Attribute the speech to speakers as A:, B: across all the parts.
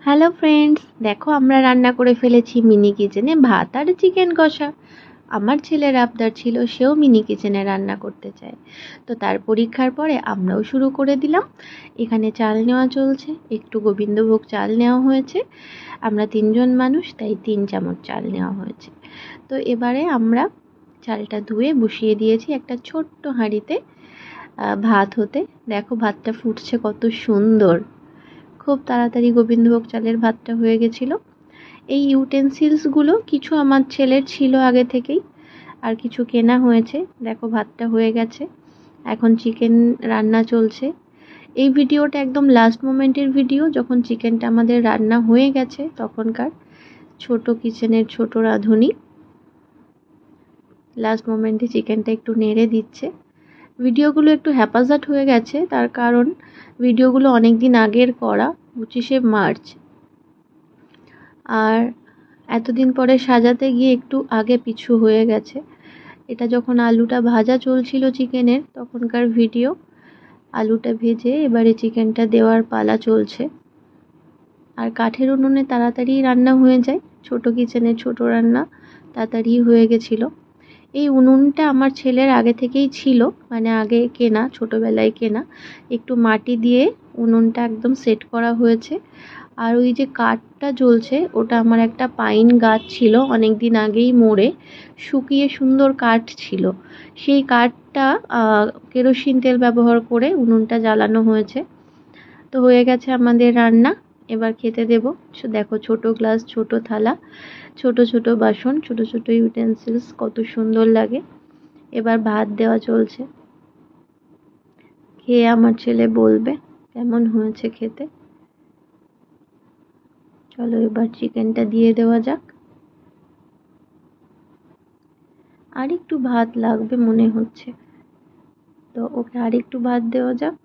A: Hello friends, দেখো আমরা রান্না করে ফেলেছি মিনি কিচেনে ভাত আর চিকেন কষা। আমার ছেলের আবদার ছিল সেও মিনি কিচেনে রান্না করতে চায়, তো তার পরীক্ষার পরে আমরাও শুরু করে দিলাম। এখানে চাল নেওয়া চলছে, একটু গোবিন্দভোগ চাল নেওয়া হয়েছে। আমরা 3জন মানুষ, তাই 3 চামচ চাল নেওয়া হয়েছে। তো এবারে আমরা চালটা ধুয়ে বসিয়ে দিয়েছি একটা ছোট্ট হাঁড়িতে ভাত হতে। দেখো ভাতটা ফুটছে কত সুন্দর, খুব তাড়াতাড়ি গোবিন্দভোগ চালের ভাতটা হয়ে গেছিলো। এই ইউটেন্সিলসগুলো কিছু আমার ছেলের ছিল আগে থেকেই, আর কিছু কেনা হয়েছে। দেখো ভাতটা হয়ে গেছে, এখন চিকেন রান্না চলছে। এই ভিডিওটা একদম লাস্ট মোমেন্টের ভিডিও, যখন চিকেনটা আমাদের রান্না হয়ে গেছে তখনকার। ছোট কিচেনের ছোট রাঁধুনি লাস্ট মোমেন্টে চিকেনটা একটু নেড়ে দিচ্ছে। ভিডিওগুলো একটু হ্যাপাজার্ট হয়ে গেছে, তার কারণ ভিডিওগুলো অনেক দিন আগের করা, 25শে মার্চ। আর এতদিন পরে সাজাতে গিয়ে একটু আগে পিছু হয়ে গেছে। এটা যখন আলুটা ভাজা চলছিল চিকেনের তখনকার ভিডিও। আলুটা ভেজে এবারে চিকেনটা দেওয়ার পালা চলছে। আর কাঠের উনুনে তাড়াতাড়ি রান্না হয়ে যায়, ছোট কিচেনে ছোট রান্না তাড়াতাড়ি হয়ে গেছিলো। এই উনুনটা আমার ছেলের আগে থেকেই ছিল, মানে আগে কেনা, ছোটোবেলায় কেনা। একটু মাটি দিয়ে উনুনটা একদম সেট করা হয়েছে। আর ওই যে কাঠটা জ্বলছে ওটা আমার একটা পাইন গাছ ছিল অনেক দিন আগেই মরে, শুকিয়ে সুন্দর কাঠ ছিল। সেই কাঠটা কেরোসিন তেল ব্যবহার করে উনুনটা জ্বালানো হয়েছে। তো হয়ে গেছে আমাদের রান্না, এবার খেতে দেবো। দেখো ছোট গ্লাস, ছোট থালা, ছোট ছোট বাসন, ছোট ছোট ইউটেন্সিলস, কত সুন্দর লাগে। এবার ভাত দেওয়া চলছে, খেয়ে আমার ছেলে বলবে কেমন হয়েছে খেতে। চলো এবার চিকেনটা দিয়ে দেওয়া যাক। আর একটু ভাত লাগবে মনে হচ্ছে, তো ওকে আর একটু ভাত দেওয়া যাক।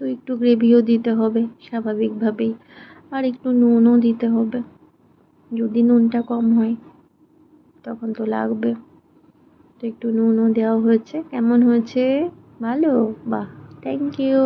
A: তো একটু গ্রেভিও দিতে হবে স্বাভাবিকভাবেই, আর একটু নুনও দিতে হবে। যদি নুনটা কম হয় তখন তো লাগবে, তো একটু নুনও দেওয়া হয়েছে। কেমন হয়েছে? ভালো? বাহ, থ্যাংক ইউ।